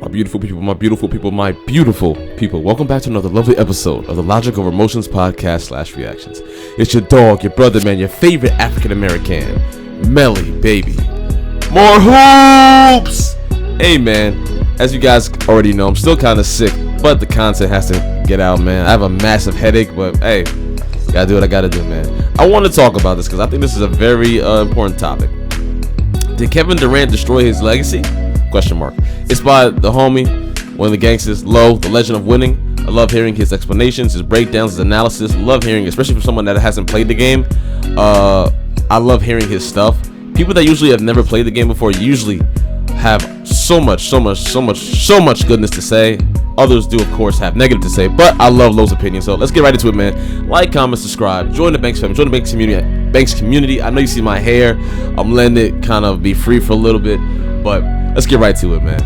My beautiful people, my beautiful people, my beautiful people. Welcome back to another lovely episode of the Logic of Emotions podcast / reactions. It's your dog, your brother, man, your favorite African American, Melly, baby. More hoops! Hey, man, as you guys already know, I'm still kind of sick, but the content has to get out, man. I have a massive headache, but hey, gotta do what I gotta do, man. I want to talk about this because I think this is a very important topic. Did Kevin Durant destroy his legacy? Question mark. It's by the homie, one of the gangsters, Low, the legend of winning. I love hearing his explanations, his breakdowns, his analysis. Love hearing, especially from someone that hasn't played the game. I love hearing his stuff. People that usually have never played the game before usually have so much goodness to say. Others do, of course, have negative to say, but I love Low's opinion. So let's get right into it, man. Like, comment, subscribe, join the Banks family, join the Banks community. I know you see my hair. I'm letting it kind of be free for a little bit, but let's get right to it, man.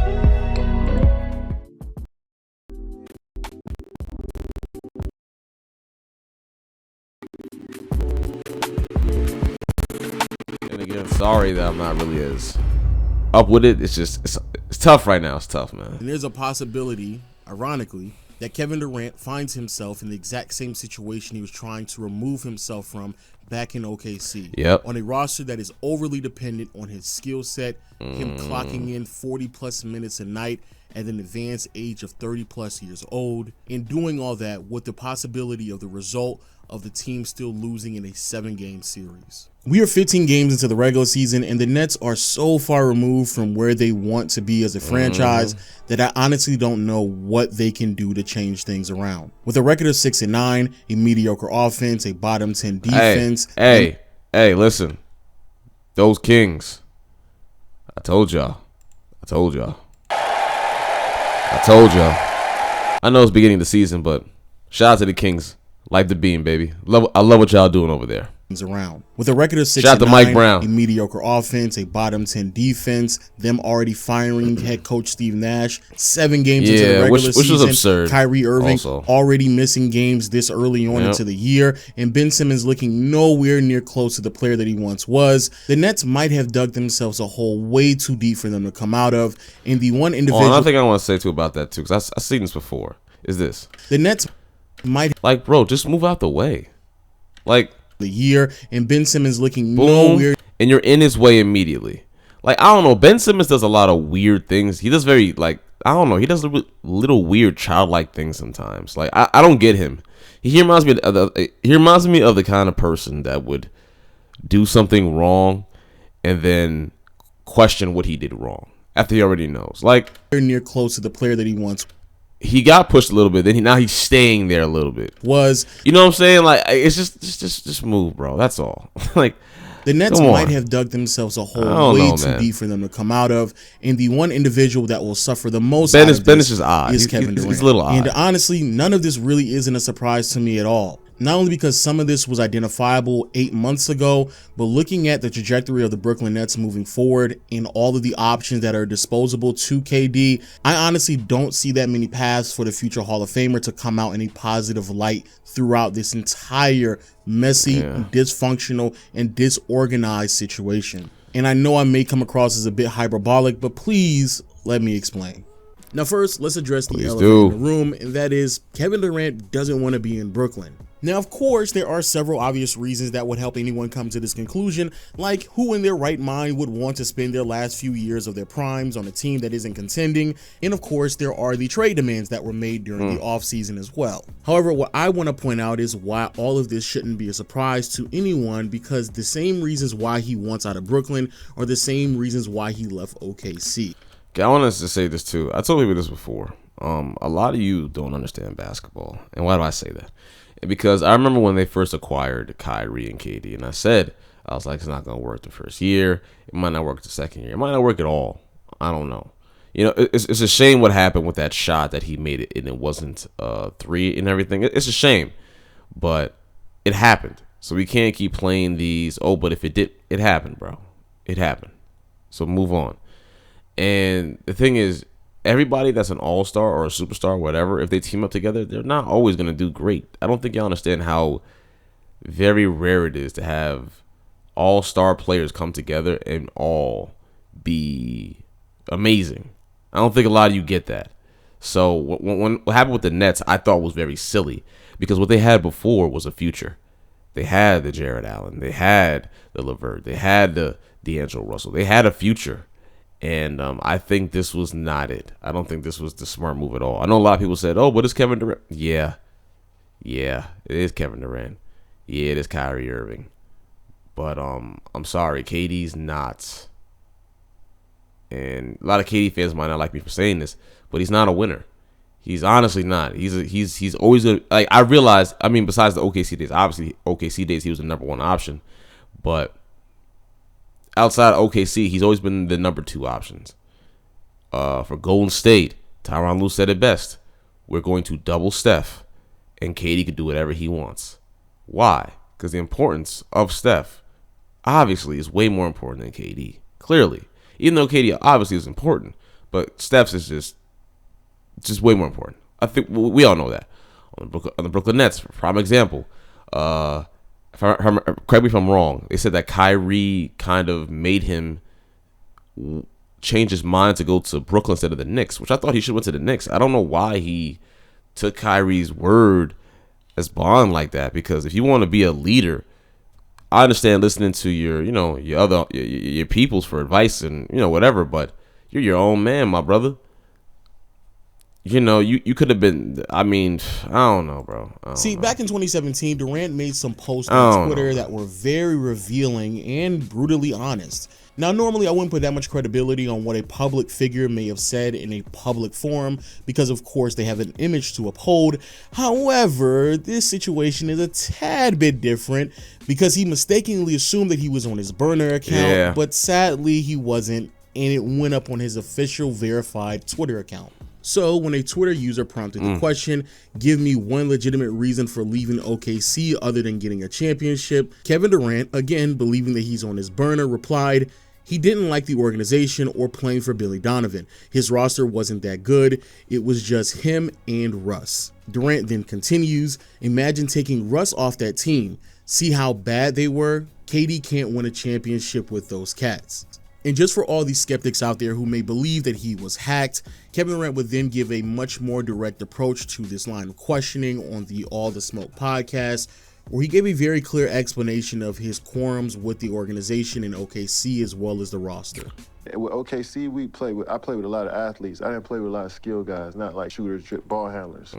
And again, sorry that I'm not really as up with it. It's just it's tough right now. It's tough, man. And there's a possibility, ironically, that Kevin Durant finds himself in the exact same situation he was trying to remove himself from back in OKC. Yep. On a roster that is overly dependent on his skill set, him clocking in 40-plus minutes a night at an advanced age of 30-plus years old, and doing all that with the possibility of the result of the team still losing in a 7-game series. We are 15 games into the regular season, and the Nets are so far removed from where they want to be as a franchise that I honestly don't know what they can do to change things around. With a record of 6-9, a mediocre offense, a bottom 10 defense. Hey, listen. Those Kings. I told y'all. I know it's beginning of the season, but shout out to the Kings. Like the beam, baby. I love what y'all doing over there. Around. With a record of 6-9, shout out to Mike Brown. A mediocre offense, a bottom 10 defense, them already firing head coach Steve Nash 7 games into the regular season. Which was absurd. Kyrie Irving also already missing games this early on into the year, and Ben Simmons looking nowhere near close to the player that he once was. The Nets might have dug themselves a hole way too deep for them to come out of. And the one individual, another thing I want to say too about that too, because I've seen this before, is this: the Nets might, like, bro, just move out the way, like. The year, and Ben Simmons looking nowhere, and you're in his way immediately. Like, I don't know, Ben Simmons does a lot of weird things. He does very, like, I don't know, he does little weird childlike things sometimes. Like, I don't get him. He reminds me of the kind of person that would do something wrong and then question what he did wrong after he already knows. Like, near close to the player that he once. He got pushed a little bit, then now he's staying there a little bit. You know what I'm saying? Like, it's just move, bro. That's all. Like, the Nets might have dug themselves a hole way too deep for them to come out of, and the one individual that will suffer the most Ben is just odd. Is Kevin Durant. He's a little odd. And honestly, none of this really isn't a surprise to me at all. Not only because some of this was identifiable 8 months ago, but looking at the trajectory of the Brooklyn Nets moving forward and all of the options that are disposable to KD, I honestly don't see that many paths for the future Hall of Famer to come out in a positive light throughout this entire messy, dysfunctional, and disorganized situation. And I know I may come across as a bit hyperbolic, but please let me explain. Now first, let's address the elephant in the room, and that is Kevin Durant doesn't want to be in Brooklyn. Now, of course, there are several obvious reasons that would help anyone come to this conclusion, like who in their right mind would want to spend their last few years of their primes on a team that isn't contending, and of course, there are the trade demands that were made during the offseason as well. However, what I want to point out is why all of this shouldn't be a surprise to anyone, because the same reasons why he wants out of Brooklyn are the same reasons why he left OKC. Okay, I want us to say this too. I told people this before. A lot of you don't understand basketball. And why do I say that? Because I remember when they first acquired Kyrie and KD, and I was like, it's not going to work the first year. It might not work the second year. It might not work at all. I don't know. You know, it's a shame what happened with that shot that he made it, and it wasn't 3 and everything. It's a shame, but it happened. So we can't keep playing these, but if it did, it happened, bro. It happened. So move on. And the thing is, everybody that's an all-star or a superstar, whatever, if they team up together, they're not always going to do great. I don't think y'all understand how very rare it is to have all-star players come together and all be amazing. I don't think a lot of you get that. So when what happened with the Nets, I thought was very silly because what they had before was a future. They had the Jared Allen, they had the LeVert, they had the D'Angelo Russell, they had a future, and I think this was not it. I don't think this was the smart move at all. I know a lot of people said, "Oh, but it's Kevin Durant." Yeah, it is Kevin Durant. Yeah, it is Kyrie Irving. But I'm sorry, KD's not. And a lot of KD fans might not like me for saying this, but he's not a winner. He's honestly not. He's always a, like, I realized. I mean, besides the OKC days, obviously OKC days he was the number one option, but outside of OKC, he's always been the number two options. For Golden State, Tyronn Lue said it best: "We're going to double Steph, and KD can do whatever he wants." Why? Because the importance of Steph obviously is way more important than KD. Clearly, even though KD obviously is important, but Steph's is just way more important. I think we all know that. On the Brooklyn Nets, prime example. Correct me if I'm wrong. They said that Kyrie kind of made him change his mind to go to Brooklyn instead of the Knicks, which I thought he should have went to the Knicks. I don't know why he took Kyrie's word as bond like that, because if you want to be a leader, I understand listening to your peoples for advice and whatever, but you're your own man, my brother. You could have been. I mean, I don't know, bro. See, back in 2017, Durant made some posts on Twitter that were very revealing and brutally honest. Now, normally I wouldn't put that much credibility on what a public figure may have said in a public forum because, of course, they have an image to uphold. However, this situation is a tad bit different because he mistakenly assumed that he was on his burner account, but sadly he wasn't, and it went up on his official verified Twitter account. So when a Twitter user prompted the question, "Give me one legitimate reason for leaving OKC other than getting a championship," Kevin Durant, again believing that he's on his burner, replied, he didn't like the organization or playing for Billy Donovan. His roster wasn't that good. It was just him and Russ. Durant then continues, "Imagine taking Russ off that team. See how bad they were? KD can't win a championship with those cats." And just for all these skeptics out there who may believe that he was hacked, Kevin Durant would then give a much more direct approach to this line of questioning on the All the Smoke podcast, where he gave a very clear explanation of his quorums with the organization in OKC as well as the roster. With OKC, I play with a lot of athletes. I didn't play with a lot of skill guys, not like shooters, ball handlers.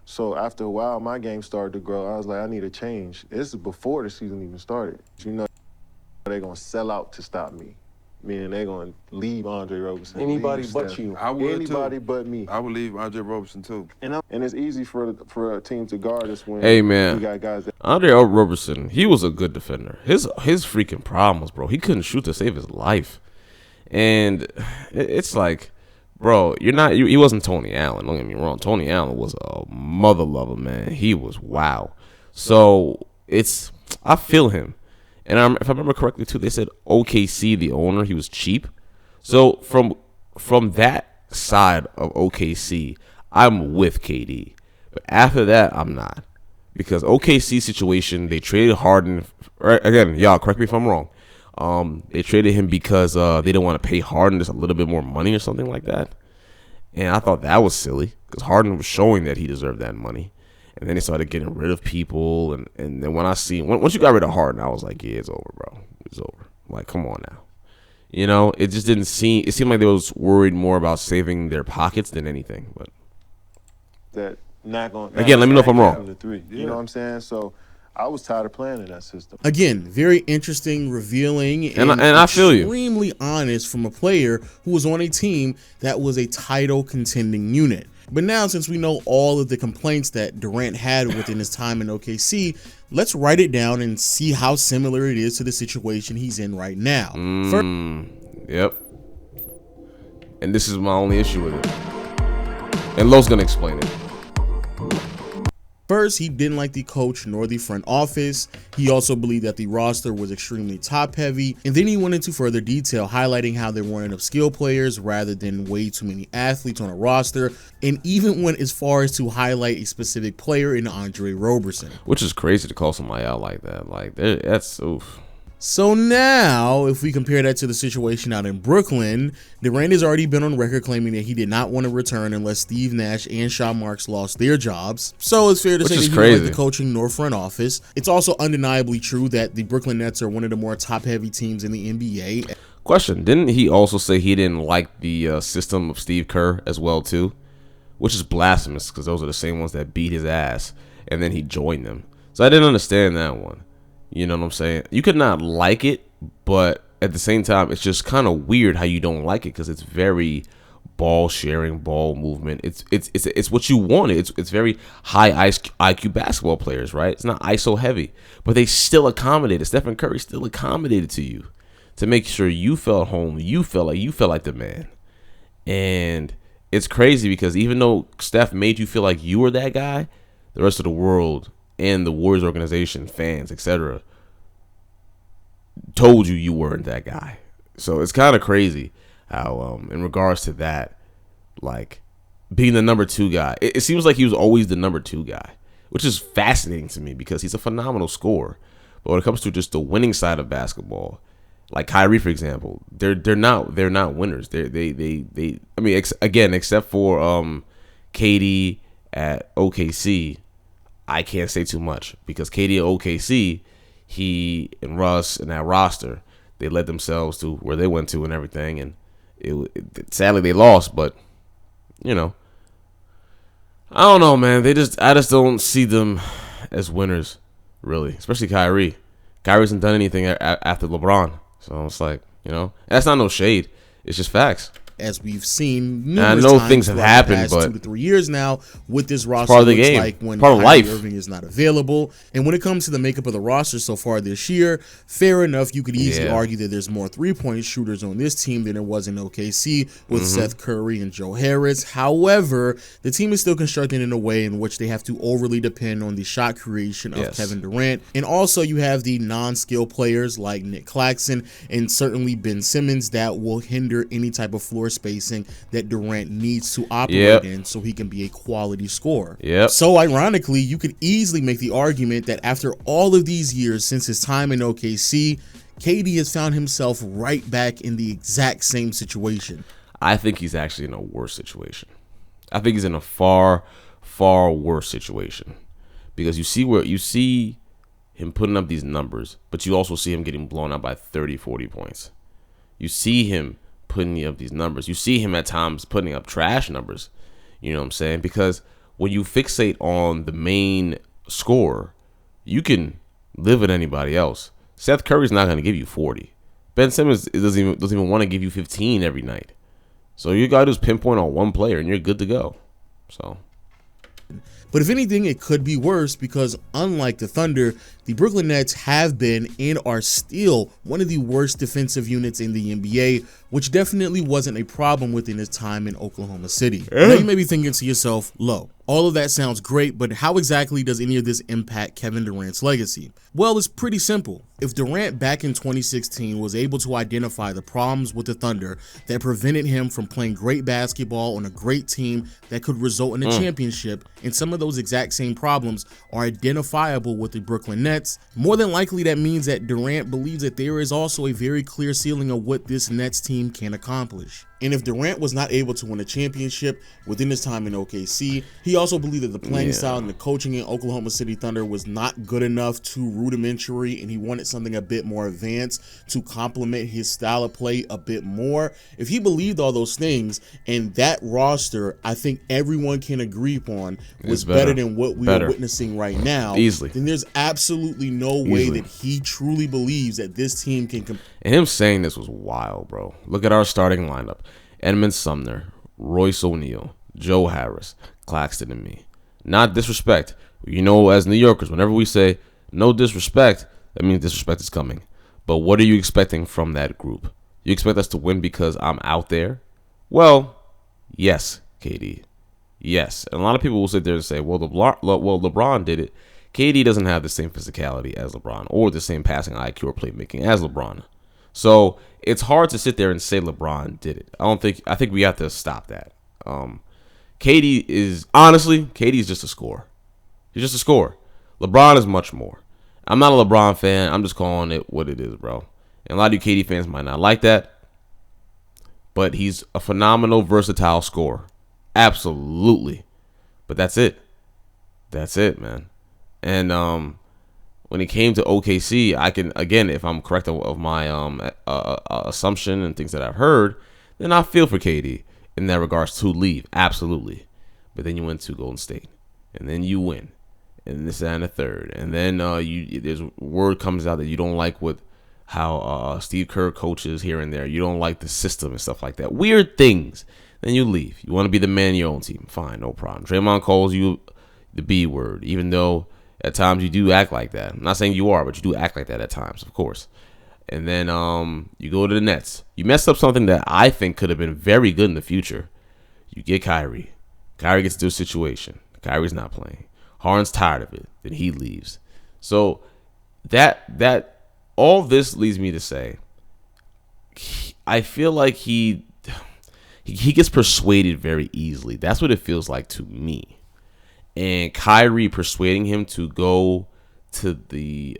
So after a while, my game started to grow. I was like, I need a change. This is before the season even started. They're going to sell out to stop me. Meaning they're going to leave Andre Roberson. Anybody but Steph. You. I would Anybody too. but me. I would leave Andre Roberson too. And it's easy for a team to guard us when you got guys that... Andre Roberson, he was a good defender. His freaking problems, bro. He couldn't shoot to save his life. And it's like, bro, he wasn't Tony Allen. Don't get me wrong. Tony Allen was a mother lover, man. He was wow. So I feel him. And if I remember correctly, too, they said OKC, the owner, he was cheap. So from that side of OKC, I'm with KD. But after that, I'm not. Because OKC situation, they traded Harden. Again, y'all, correct me if I'm wrong. They traded him because they didn't want to pay Harden just a little bit more money or something like that. And I thought that was silly because Harden was showing that he deserved that money. And then they started getting rid of people. And then once you got rid of Harden, I was like, yeah, it's over, bro. It's over. I'm like, come on now. It just didn't seem, it seemed like they was worried more about saving their pockets than anything. But that not going again, let me know if I'm wrong. You know what I'm saying? So I was tired of playing in that system. Again, very interesting, revealing, and I feel you. Extremely honest from a player who was on a team that was a title contending unit. But now, since we know all of the complaints that Durant had within his time in OKC, let's write it down and see how similar it is to the situation he's in right now. Yep. And this is my only issue with it. And Lo's gonna explain it. First, he didn't like the coach nor the front office. He also believed that the roster was extremely top heavy. And then he went into further detail, highlighting how there weren't enough skill players rather than way too many athletes on a roster. And even went as far as to highlight a specific player in Andre Roberson. Which is crazy to call somebody out like that. Like, that's oof. So now, if we compare that to the situation out in Brooklyn, Durant has already been on record claiming that he did not want to return unless Steve Nash and Sean Marks lost their jobs. So it's fair to say that he didn't like the coaching nor front office. It's also undeniably true that the Brooklyn Nets are one of the more top-heavy teams in the NBA. Question, didn't he also say he didn't like the system of Steve Kerr as well, too? Which is blasphemous, because those are the same ones that beat his ass, and then he joined them. So I didn't understand that one. You know what I'm saying? You could not like it, but at the same time, it's just kind of weird how you don't like it, because it's very ball sharing, ball movement. It's what you wanted. It's very high IQ basketball players, right? It's not ISO heavy, but they still accommodated. Stephen Curry still accommodated to you to make sure you felt home. You felt like the man. And it's crazy because even though Steph made you feel like you were that guy, the rest of the world and the Warriors organization, fans, etc., told you weren't that guy. So it's kind of crazy how, in regards to that, like being the number 2 guy, it seems like he was always the number 2 guy, which is fascinating to me because he's a phenomenal scorer. But when it comes to just the winning side of basketball, like Kyrie, for example, they're not winners. They I mean, again, except for KD at OKC, I can't say too much because KD at OKC, he and Russ and that roster, they led themselves to where they went to and everything, and sadly they lost. But you know, I don't know, man. I just don't see them as winners, really. Especially Kyrie. Kyrie hasn't done anything after LeBron, so it's like, you know, that's not no shade. It's just facts. As we've seen numerous times things have happened, the past but 2 to 3 years now with this roster, part of the looks game, like when part of life. Kyrie Irving is not available. And when it comes to the makeup of the roster so far this year, fair enough, you could easily argue that there's more 3-point shooters on this team than there was in OKC with Seth Curry and Joe Harris. However, the team is still constructed in a way in which they have to overly depend on the shot creation of Kevin Durant. And also you have the non-skill players like Nick Claxton and certainly Ben Simmons that will hinder any type of floor spacing that Durant needs to operate in so he can be a quality scorer. So ironically, you could easily make the argument that after all of these years since his time in OKC, KD has found himself right back in the exact same situation. I think he's actually in a worse situation. I think he's in a far, far worse situation because you see him putting up these numbers, but you also see him getting blown out by 30, 40 points. You see him putting up these numbers. You see him at times putting up trash numbers. You know what I'm saying? Because when you fixate on the main scorer, you can live with anybody else. Seth Curry's not going to give you 40. Ben Simmons doesn't even want to give you 15 every night. So you got to just pinpoint on one player and you're good to go. So. But if anything, it could be worse because unlike the Thunder, the Brooklyn Nets have been and are still one of the worst defensive units in the NBA, which definitely wasn't a problem within his time in Oklahoma City. Now you may be thinking to yourself, Lo, all of that sounds great, but how exactly does any of this impact Kevin Durant's legacy? Well, it's pretty simple. If Durant back in 2016 was able to identify the problems with the Thunder that prevented him from playing great basketball on a great team that could result in a championship, and some of those exact same problems are identifiable with the Brooklyn Nets, more than likely that means that Durant believes that there is also a very clear ceiling of what this Nets team can accomplish. And if Durant was not able to win a championship within his time in OKC, he also believed that the playing style and the coaching in Oklahoma City Thunder was not good enough, too rudimentary, and he wanted something a bit more advanced to complement his style of play a bit more. If he believed all those things, and that roster, I think everyone can agree upon, was better than what we are witnessing right now, then there's absolutely no way that he truly believes that this team can compete. And him saying this was wild, bro. Look at our starting lineup. Edmund Sumner, Royce O'Neal, Joe Harris, Claxton, and me. Not disrespect. You know, as New Yorkers, whenever we say no disrespect, that means disrespect is coming. But what are you expecting from that group? You expect us to win because I'm out there? Well, yes, KD. Yes. And a lot of people will sit there and say, well, LeBron did it. KD doesn't have the same physicality as LeBron or the same passing IQ or playmaking as LeBron. So it's hard to sit there and say LeBron did it. I think we have to stop that. KD is just a scorer. He's just a scorer. LeBron is much more. I'm not a LeBron fan. I'm just calling it what it is, bro. And a lot of you KD fans might not like that, but he's a phenomenal, versatile scorer. Absolutely. But that's it. That's it, man. And when it came to OKC, I can, again, if I'm correct of my assumption and things that I've heard, then I feel for KD in that regards to leave. Absolutely. But then you went to Golden State, and then you win, and this and the third, and then there's word comes out that you don't like how Steve Kerr coaches here and there. You don't like the system and stuff like that. Weird things. Then you leave. You want to be the man of your own team. Fine, no problem. Draymond calls you the B word, even though at times you do act like that. I'm not saying you are, but you do act like that at times, of course. And then you go to the Nets. You messed up something that I think could have been very good in the future. You get Kyrie. Kyrie gets to a situation. Kyrie's not playing. Harden's tired of it. Then he leaves. So that all this leads me to say, I feel like he gets persuaded very easily. That's what it feels like to me. And Kyrie persuading him to go to the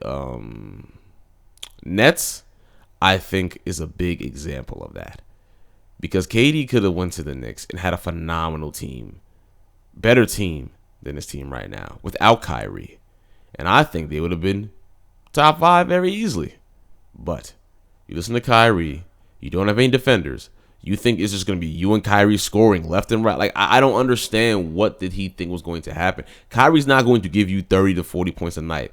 Nets, I think, is a big example of that. Because KD could have went to the Knicks and had a phenomenal team. Better team than his team right now without Kyrie. And I think they would have been top 5 very easily. But you listen to Kyrie, you don't have any defenders. You think it's just going to be you and Kyrie scoring left and right. Like, I don't understand what did he think was going to happen. Kyrie's not going to give you 30 to 40 points a night.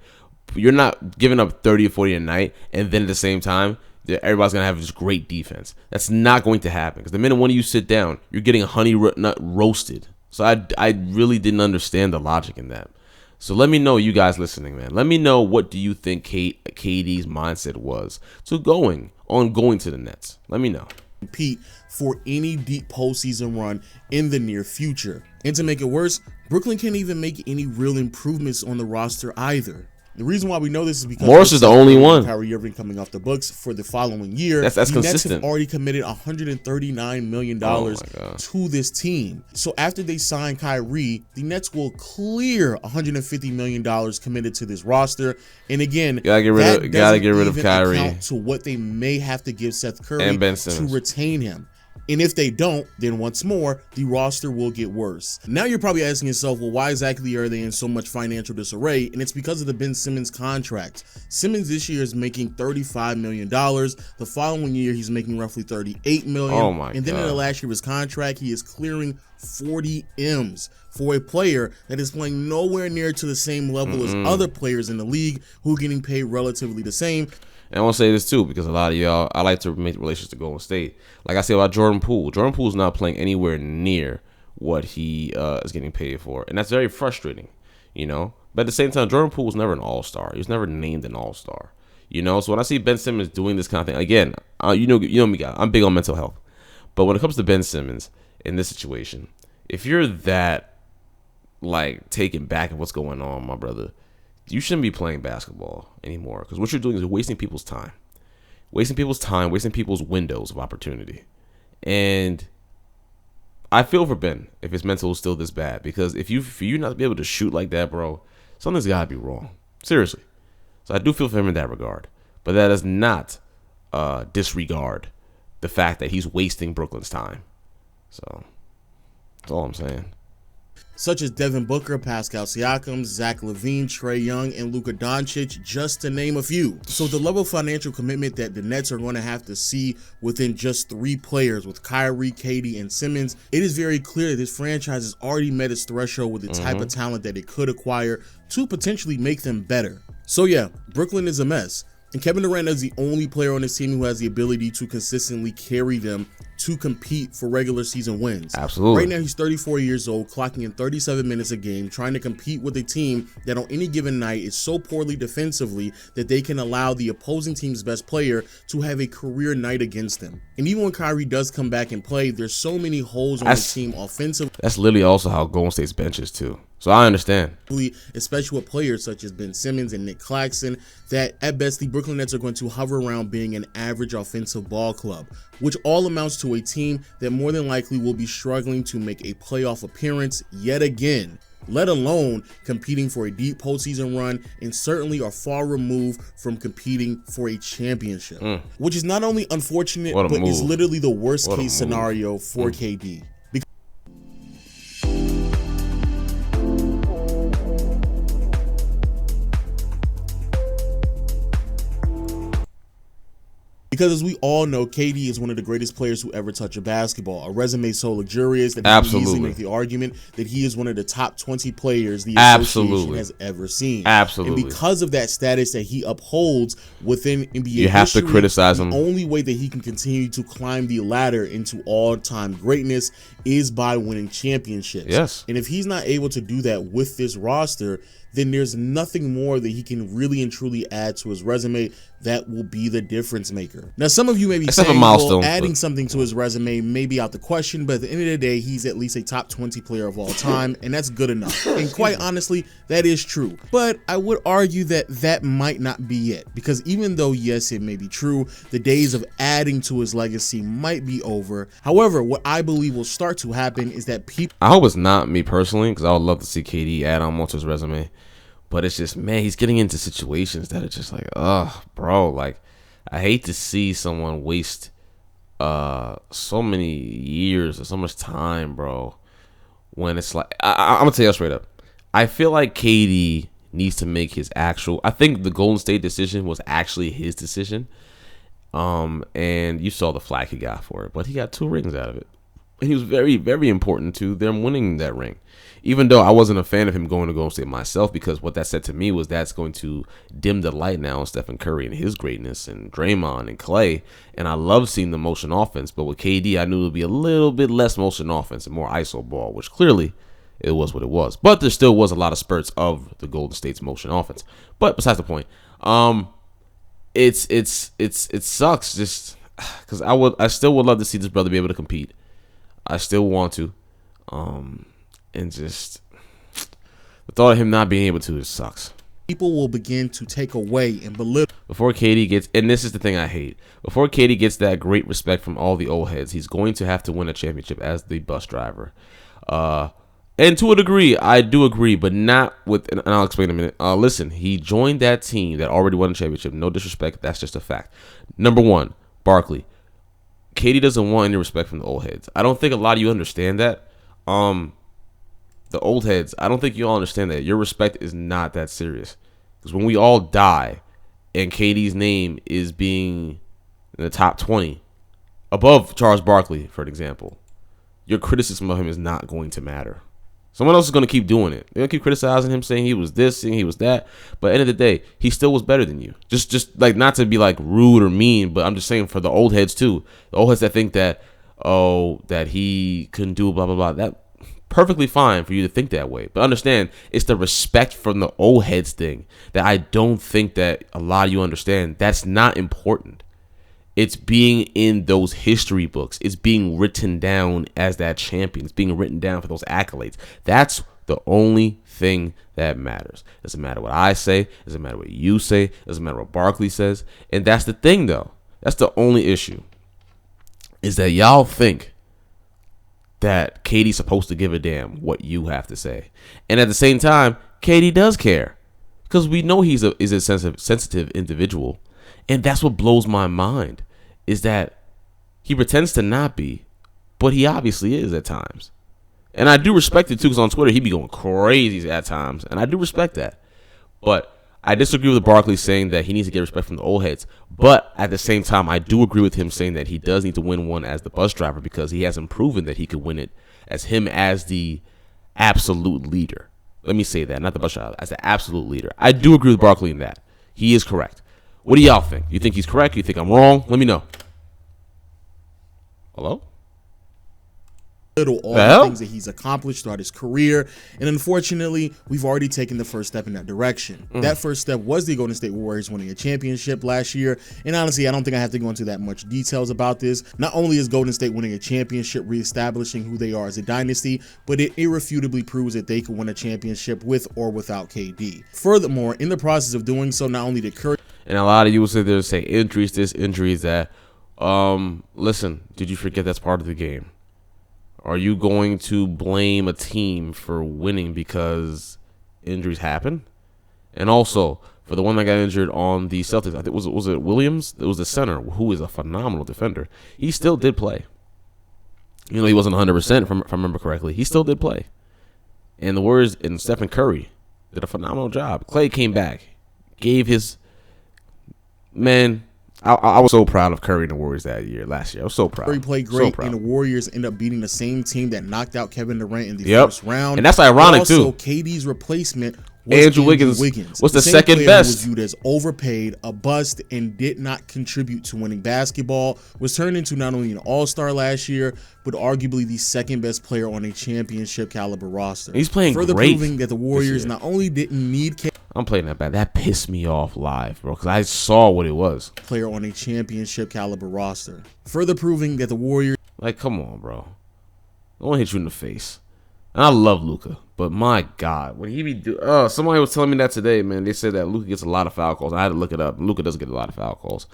You're not giving up 30 or 40 a night, and then at the same time, everybody's going to have this great defense. That's not going to happen. Because the minute one of you sit down, you're getting honey nut roasted. So I really didn't understand the logic in that. So let me know, you guys listening, man. Let me know, what do you think KD's mindset was to going to the Nets? Let me know. Compete for any deep postseason run in the near future. And to make it worse, Brooklyn can't even make any real improvements on the roster either. The reason why we know this is because Morris is the only one. Kyrie Irving coming off the books for the following year. That's the consistent. Nets have already committed $139 million to this team. So after they sign Kyrie, the Nets will clear $150 million committed to this roster. And again, gotta get rid of Kyrie. Account to what they may have to give Seth Curry and Ben to Simmons retain him. And if they don't, then once more, the roster will get worse. Now you're probably asking yourself, well, why exactly are they in so much financial disarray? And it's because of the Ben Simmons contract. Simmons this year is making $35 million. The following year, he's making roughly $38 million. Oh my and then God. in the last year of his contract, he is clearing 40 M's for a player that is playing nowhere near to the same level as other players in the league who are getting paid relatively the same. And I want to say this too, because a lot of y'all, I like to make relations to Golden State. Like I said about Jordan Poole. Jordan Poole's not playing anywhere near what he is getting paid for. And that's very frustrating, you know. But at the same time, Jordan Poole was never an all-star. He was never named an all-star, you know. So when I see Ben Simmons doing this kind of thing, again, you know me, guys, I'm big on mental health. But when it comes to Ben Simmons in this situation, if you're that, like, taken back of what's going on, my brother, you shouldn't be playing basketball anymore, because what you're doing is wasting people's time, wasting people's windows of opportunity. And I feel for Ben if his mental is still this bad, because if you not to be able to shoot like that, bro, something's got to be wrong. Seriously. So I do feel for him in that regard, but that does not disregard the fact that he's wasting Brooklyn's time. So that's all I'm saying. Such as Devin Booker, Pascal Siakam, Zach LaVine, Trae Young, and Luka Doncic, just to name a few. So the level of financial commitment that the Nets are going to have to see within just 3 players, with Kyrie, KD, and Simmons, it is very clear that this franchise has already met its threshold with the type of talent that it could acquire to potentially make them better. So yeah, Brooklyn is a mess. And Kevin Durant is the only player on this team who has the ability to consistently carry them to compete for regular season wins. Absolutely. Right now, he's 34 years old, clocking in 37 minutes a game, trying to compete with a team that on any given night is so poorly defensively that they can allow the opposing team's best player to have a career night against them. And even when Kyrie does come back and play, there's so many holes on the team offensively. That's literally also how Golden State's bench is too. So I understand. Especially with players such as Ben Simmons and Nick Claxton, that at best the Brooklyn Nets are going to hover around being an average offensive ball club, which all amounts to a team that more than likely will be struggling to make a playoff appearance yet again. let alone competing for a deep postseason run, and certainly are far removed from competing for a championship, which is not only unfortunate, but is literally the worst case scenario for KD. Because as we all know, KD is one of the greatest players who ever touch a basketball. A resume so luxurious that you can easily make the argument that he is one of the top 20 players the association has ever seen. Absolutely. And because of that status that he upholds within NBA you have history, to criticize him. The only way that he can continue to climb the ladder into all-time greatness is by winning championships. Yes. And if he's not able to do that with this roster, then there's nothing more that he can really and truly add to his resume that will be the difference maker. Now, some of you may be saying, well, adding something to his resume may be out the question, but at the end of the day, he's at least a top 20 player of all time, and that's good enough. And quite honestly, that is true. But I would argue that that might not be it, because even though, yes, it may be true, the days of adding to his legacy might be over. However, what I believe will start to happen is that people... I hope it's not me personally, because I would love to see KD add on more to his resume. But it's just, man, he's getting into situations that are just like, bro, like, I hate to see someone waste so many years or so much time, bro, when it's like, I'm going to tell you straight up. I feel like KD needs to make his actual, I think the Golden State decision was actually his decision. And you saw the flack he got for it, but he got 2 rings out of it. And he was very, very important to them winning that ring. Even though I wasn't a fan of him going to Golden State myself, because what that said to me was that's going to dim the light now on Stephen Curry and his greatness and Draymond and Clay. And I love seeing the motion offense. But with KD, I knew it would be a little bit less motion offense and more ISO ball, which clearly it was what it was. But there still was a lot of spurts of the Golden State's motion offense. But besides the point, it sucks just because I still would love to see this brother be able to compete. I still want to. And just the thought of him not being able to, it sucks. People will begin to take away and belittle. Before KD gets, and this is the thing I hate, before KD gets that great respect from all the old heads, he's going to have to win a championship as the bus driver. And to a degree, I do agree, but not with, and I'll explain in a minute. Listen, he joined that team that already won a championship. No disrespect, that's just a fact. Number 1, Barkley. KD doesn't want any respect from the old heads. I don't think a lot of you understand that. The old heads, I don't think you all understand that. Your respect is not that serious. Because when we all die and KD's name is being in the top 20, above Charles Barkley, for an example, your criticism of him is not going to matter. Someone else is going to keep doing it. They're going to keep criticizing him, saying he was this, saying he was that. But at the end of the day, he still was better than you. Just like, not to be like rude or mean, but I'm just saying for the old heads too. The old heads that think that, that he couldn't do blah, blah, blah. That perfectly fine for you to think that way. But understand, it's the respect from the old heads thing that I don't think that a lot of you understand. That's not important. It's being in those history books. It's being written down as that champion. It's being written down for those accolades. That's the only thing that matters. Doesn't matter what I say. Doesn't matter what you say. Doesn't matter what Barkley says. And that's the thing, though. That's the only issue. Is that y'all think that KD's supposed to give a damn what you have to say. And at the same time, KD does care. Because we know he's a sensitive individual. And that's what blows my mind, is that he pretends to not be, but he obviously is at times. And I do respect it too, because on Twitter he be going crazy at times, and I do respect that. But I disagree with Barkley saying that he needs to get respect from the old heads. But at the same time, I do agree with him saying that he does need to win one as the bus driver, because he hasn't proven that he could win it as him as the absolute leader. Let me say that, not the bus driver, as the absolute leader. I do agree with Barkley in that. He is correct. What do y'all think? You think he's correct? You think I'm wrong? Let me know. Hello? All the things that he's accomplished throughout his career, and unfortunately, we've already taken the first step in that direction. That first step was the Golden State Warriors winning a championship last year, and honestly, I don't think I have to go into that much details about this. Not only is Golden State winning a championship, reestablishing who they are as a dynasty, but it irrefutably proves that they could win a championship with or without KD. Furthermore, in the process of doing so, not only did Curry, and a lot of you will sit there and say injuries this, injuries that. Listen, did you forget that's part of the game? Are you going to blame a team for winning because injuries happen? And also, for the one that got injured on the Celtics, I think was it Williams? It was the center, who is a phenomenal defender. He still did play. You know, he wasn't 100%, if I remember correctly. He still did play. And the Warriors and Stephen Curry did a phenomenal job. Clay came back, gave his man. I was so proud of Curry and the Warriors last year. I was so proud. Curry played great, and the Warriors end up beating the same team that knocked out Kevin Durant in the first round. And that's ironic, too. Also, KD's replacement was Andrew Wiggins was the second best. Who was viewed as overpaid, a bust, and did not contribute to winning basketball. Was turned into not only an all-star last year, but arguably the second best player on a championship caliber roster. He's playing further great, proving that the Warriors not only didn't need I'm playing that bad. That pissed me off live, bro, because I saw what it was. Player on a championship caliber roster. Further proving that the Warriors... Like, come on, bro. I want to hit you in the face. And I love Luka, but my God, when he be somebody was telling me that today, man. They said that Luka gets a lot of foul calls. I had to look it up. Luka doesn't get a lot of foul calls,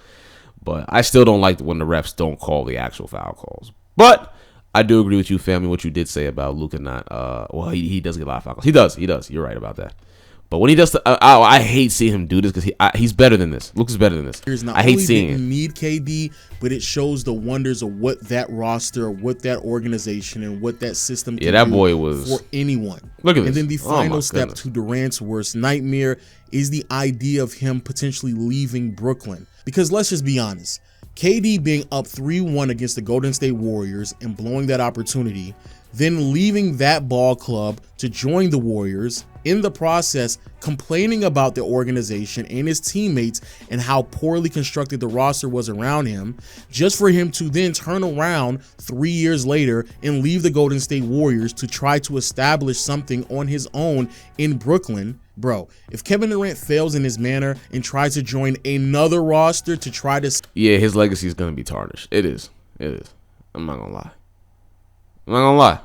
but I still don't like when the refs don't call the actual foul calls. But I do agree with you, family, what you did say about Luka not. Well, he does get a lot of foul calls. He does. You're right about that. But when he does, I hate seeing him do this because he's better than this. Luka's better than this. I hate seeing it. Need KD, but it shows the wonders of what that roster, what that organization, and what that system can that do boy was for anyone. Look at this. And then the final step to Durant's worst nightmare is the idea of him potentially leaving Brooklyn. Because let's just be honest, KD being up 3-1 against the Golden State Warriors and blowing that opportunity, then leaving that ball club to join the Warriors, in the process complaining about the organization and his teammates and how poorly constructed the roster was around him, just for him to then turn around 3 years later and leave the Golden State Warriors to try to establish something on his own in Brooklyn. Bro, if Kevin Durant fails in his manner and tries to join another roster to try to... Yeah, his legacy is going to be tarnished. It is. I'm not going to lie.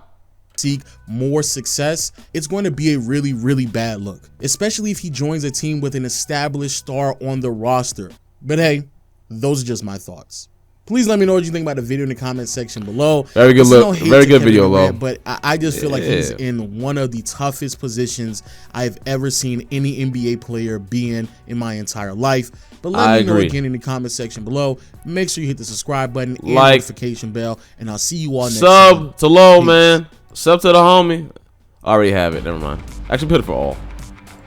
Seek more success, it's going to be a really, really bad look, especially if he joins a team with an established star on the roster. But hey, those are just my thoughts. Please let me know what you think about the video in the comment section below. Very good look. Very good video, Lo. But I just feel like he's in one of the toughest positions I've ever seen any NBA player be in my entire life. But let me know again in the comment section below. Make sure you hit the subscribe button and notification bell. And I'll see you all next time. Sub to Lo, man. Sub to the homie. I already have it. Never mind. Actually, put it for all.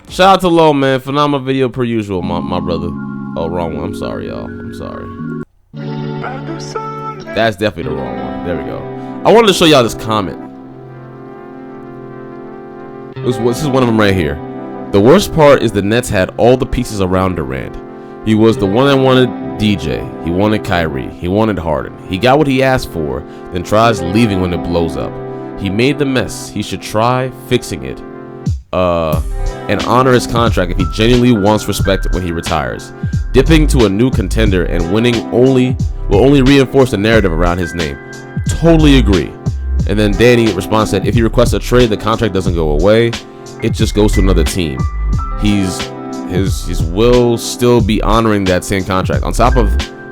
Shout out to Lo, man. Phenomenal video per usual, my brother. Oh, wrong one. I'm sorry, y'all. I'm sorry. That's definitely the wrong one. There we go. I wanted to show y'all this comment. This is one of them right here. The worst part is the Nets had all the pieces around Durant. He was the one that wanted DJ. He wanted Kyrie. He wanted Harden. He got what he asked for, then tries leaving when it blows up. He made the mess. He should try fixing it. And honor his contract if he genuinely wants respect when he retires. Dipping to a new contender and winning will only reinforce the narrative around his name. Totally agree. And then Danny responds that if he requests a trade, the contract doesn't go away. It just goes to another team. His will still be honoring that same contract. On top of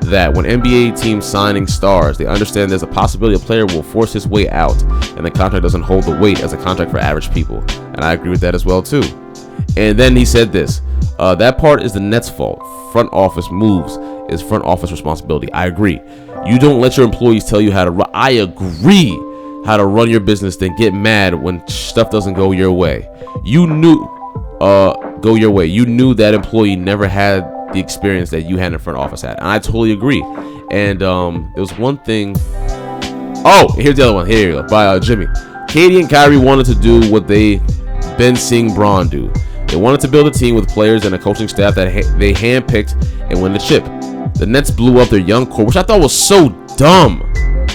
that, when NBA teams signing stars, they understand there's a possibility a player will force his way out and the contract doesn't hold the weight as a contract for average people. And I agree with that as well too. And then he said this, that part is the Nets' fault. Front office moves is front office responsibility. I agree. You don't let your employees tell you how to run. I agree how to run your business, then get mad when stuff doesn't go your way. You knew that employee never had the experience that you had in front office had. And I totally agree. And there was one thing. Oh, here's the other one. Here you go. By Jimmy. KD and Kyrie wanted to do what they've been seeing Braun do. They wanted to build a team with players and a coaching staff that they handpicked and win the chip. The Nets blew up their young core, which I thought was so dumb,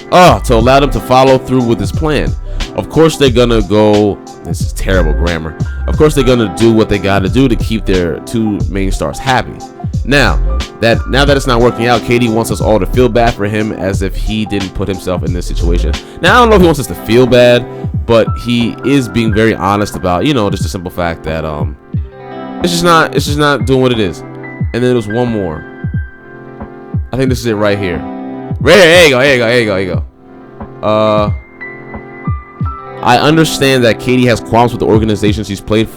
to allow them to follow through with this plan. Of course they're gonna go. This is terrible grammar. Of course they're gonna do what they gotta do to keep their two main stars happy. Now that it's not working out, KD wants us all to feel bad for him as if he didn't put himself in this situation. Now I don't know if he wants us to feel bad, but he is being very honest about, just the simple fact that it's just not doing what it is. And then there was one more. I think this is it right here. Right here. Here you go. I understand that KD has qualms with the organizations he's played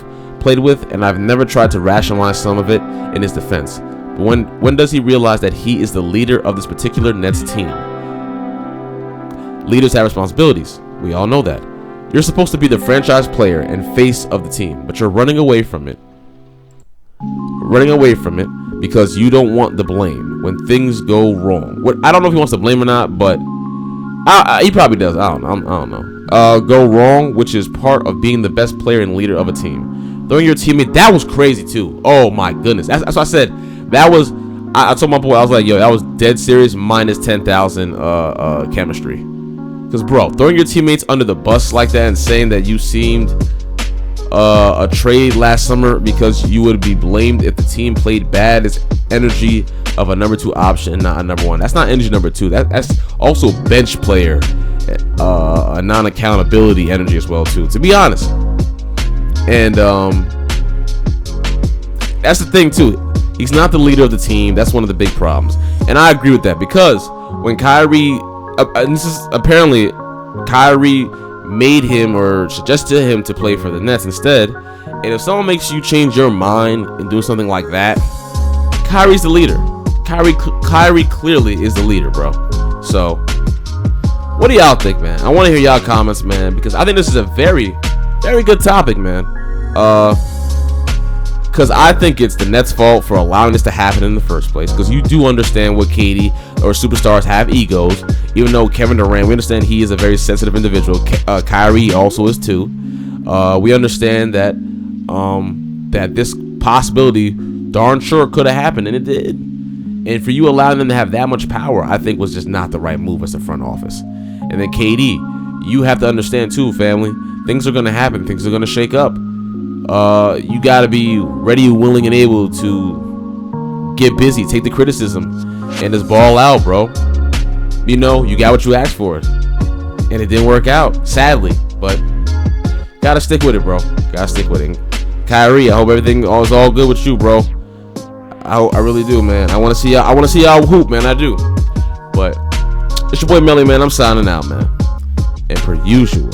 with, and I've never tried to rationalize some of it in his defense. But when does he realize that he is the leader of this particular Nets team? Leaders have responsibilities. We all know that. You're supposed to be the franchise player and face of the team, but you're running away from it. Because you don't want the blame when things go wrong. I don't know if he wants to blame or not, but he probably does. I don't know. Go wrong, which is part of being the best player and leader of a team. Throwing your teammate, that was crazy too. Oh my goodness. That's what I said. That was, I told my boy, I was like, yo, that was dead serious, minus 10,000 chemistry. Because, bro, throwing your teammates under the bus like that and saying that you seemed a trade last summer because you would be blamed if the team played bad is energy of a number 2 option and not a number 1. That's not energy number 2. That's also bench player, a non-accountability energy as well, too, to be honest. And that's the thing, too. He's not the leader of the team. That's one of the big problems. And I agree with that because when Kyrie, and this is apparently Kyrie made him or suggested him to play for the Nets instead. And if someone makes you change your mind and do something like that, Kyrie's the leader. Kyrie clearly is the leader, bro. So, what do y'all think, man? I want to hear y'all comments, man, because I think this is a very, very good topic, man. Because I think it's the Nets' fault for allowing this to happen in the first place. Because you do understand what KD or superstars have egos. Even though Kevin Durant, we understand he is a very sensitive individual. Kyrie also is too. We understand that that this possibility darn sure could have happened, and it did. And for you allowing them to have that much power, I think was just not the right move as the front office. And then KD, you have to understand too, family. Things are going to happen. Things are going to shake up. You got to be ready, willing, and able to get busy, take the criticism, and just ball out, bro. You know, you got what you asked for, and it didn't work out, sadly. But gotta stick with it, bro. Gotta stick with it. Kyrie, I hope everything is all good with you, bro. I really do, man. I want to see y'all. I want to see y'all hoop, man. I do. But it's your boy Melly, man. I'm signing out, man. And per usual,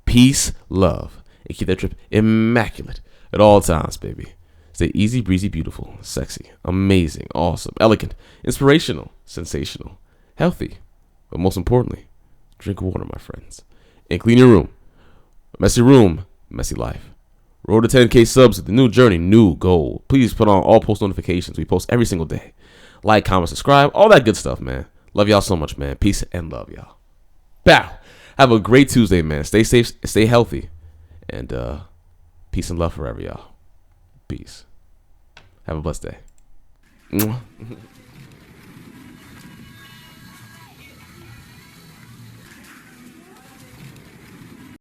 peace, love, and keep that trip immaculate at all times, baby. Stay easy, breezy, beautiful, sexy, amazing, awesome, elegant, inspirational, sensational, healthy, but most importantly, drink water, my friends, and clean your room. Messy room, messy life. Road to 10K subs, the new journey, new goal. Please put on all post notifications. We post every single day. Like, comment, subscribe, all that good stuff, man. Love y'all so much, man. Peace and love, y'all. Bow. Have a great Tuesday, man. Stay safe, stay healthy, and peace and love forever, y'all. Peace. Have a blessed day.